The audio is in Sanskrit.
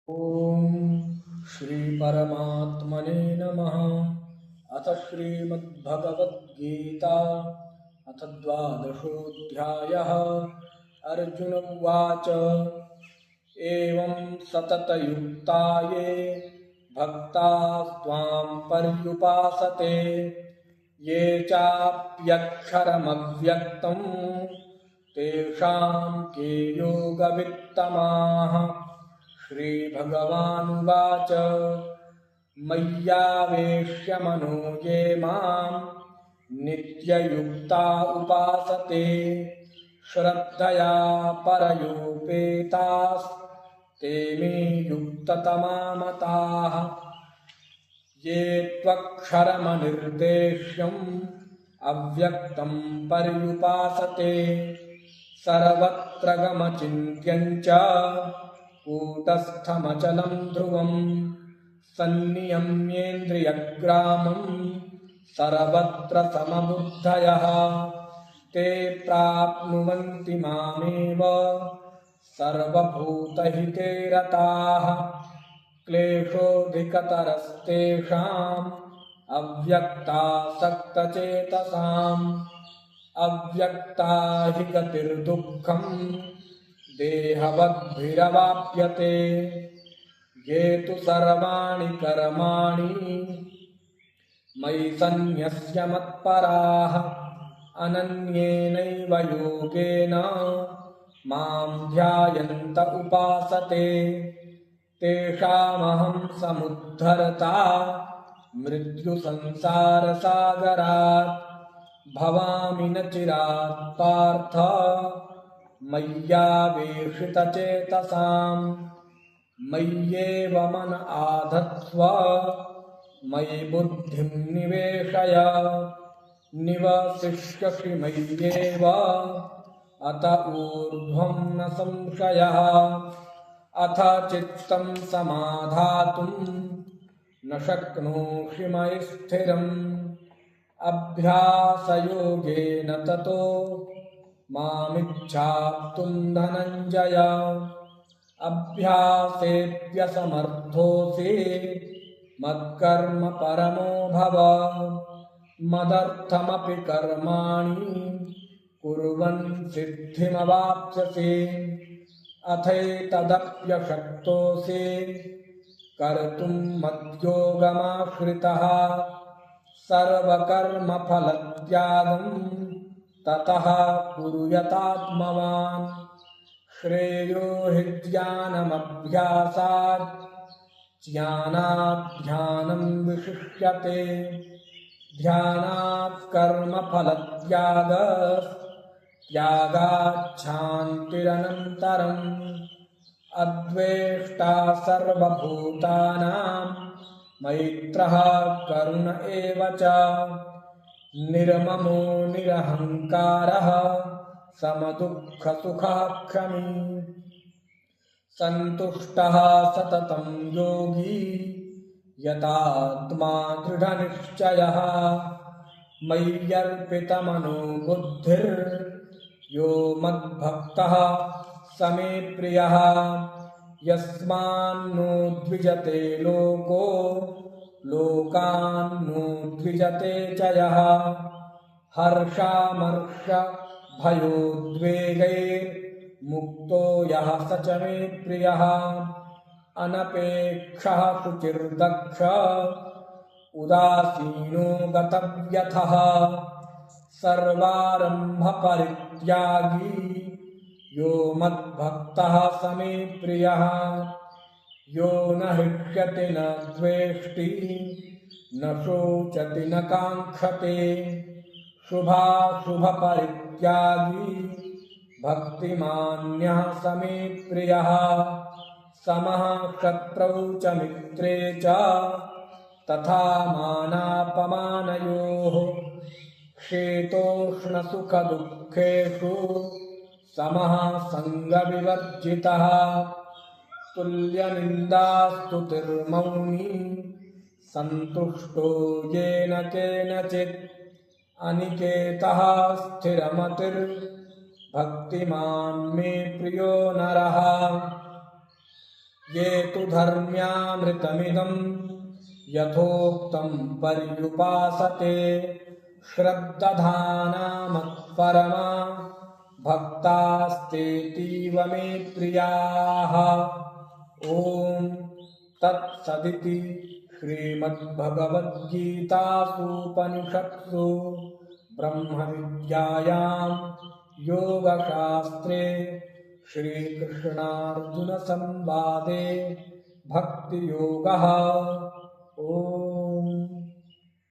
ओम श्री परमात्मने नमः। अथ श्रीमद्भगवद्गीता अथ द्वादशोऽध्यायः। अर्जुन उवाच एवं सततयुक्ता ये भक्तास्त्वां पर्युपासते ये चाप्यक्षरमव्यक्तं तेषां के योगवित्तमाः। श्रीभगवानुवाच मय्यावेश्य मनो ये मां नित्ययुक्ता उपासते श्रद्धया परयोपेतास्ते मे युक्ततमा मताः। ये त्वक्षरमनिर्देश्यम् अव्यक्तं पर्युपासते सर्वत्र गमचिन्त्यं च कूटस्थमचलं ध्रुवं सन्नियम्येन्द्रियग्रामं सर्वत्र समबुद्धयः ते प्राप्नुवन्ति मामेव सर्वभूतहिते रताः। क्लेशोऽधिकतरस्तेषाम् अव्यक्तासक्तचेतसाम् अव्यक्ता हि गतिर्दुःखम् देहवद्भिरवाप्यते। ये तु सर्वाणि कर्माणि मयि सन्न्यस्य मत्पराः अनन्येनैव योगेन मां ध्यायन्त उपासते तेषामहं समुद्धरता मृत्युसंसारसागरात् भवामि न चिरात् पार्थ मय्यावेशितचेतसाम्। मय्येव मन आधत्स्व मयि बुद्धिं निवेशय निवसिष्यसि मय्येव अत ऊर्ध्वं न संशयः। अथ चित्तं समाधातुं न शक्नोषि मयि स्थिरम् अभ्यासयोगेन ततो मामिच्छाप्तुं धनञ्जय। अभ्यासेऽप्यसमर्थोऽसि मत्कर्म परमो भव मदर्थमपि कर्माणि कुर्वन् सिद्धिमवाप्स्यसि। अथैतदप्यशक्तोऽसि कर्तुं मद्योगमाश्रितः सर्वकर्मफलत्यागं ततः कुरु यतात्मवान्। श्रेयो हि ज्ञानमभ्यासात् ज्ञानात् ध्यानं विशिष्यते ध्यानात् कर्मफलत्यागात् शान्तिरनन्तरम्। अद्वेष्टा सर्वभूतानां मैत्रः करुण एव च निर्ममो निरहङ्कारः समदुःखसुखः क्षमी सन्तुष्टः सततं योगी यतात्मा दृढनिश्चयः। मय्यर्पितमनो बुद्धिर्यो मद्भक्तः स मे प्रियः। यस्मान्नो द्विजते लोको लोकान्नो द्विजते च यः। हर्षामर्षभयोद्वेगैर्मुक्तो यः स च मे प्रियः। अनपेक्षः शुचिर्दक्ष उदासीनो गतव्यथः सर्वारम्भपरित्यागी यो मद्भक्तः स मे प्रियः। यो न हृष्यति न द्वेष्टि न शोचति न काङ्क्षते शुभाशुभपरित्यागी भक्तिमान्यः स मे प्रियः। समः शत्रौ च मित्रे च तथा मानापमानयोः शीतोष्णसुखदुःखेषु समः सङ्गविवर्जितः। तुल्यनिन्दास्तुतिर्मौनी सन्तुष्टो येन केनचित् अनिकेतः स्थिरमतिर्भक्तिमान् मे प्रियो नरः। ये तु धर्म्यामृतमिदं यथोक्तं पर्युपासते श्रद्दधानामत्परमा भक्तास्तेतीव मे प्रियाः। ॐ तत्सदिति श्रीमद्भगवद्गीतासूपनिषत्सु ब्रह्मविद्यायां योगशास्त्रे श्रीकृष्णार्जुनसंवादे भक्तियोगः। ॐ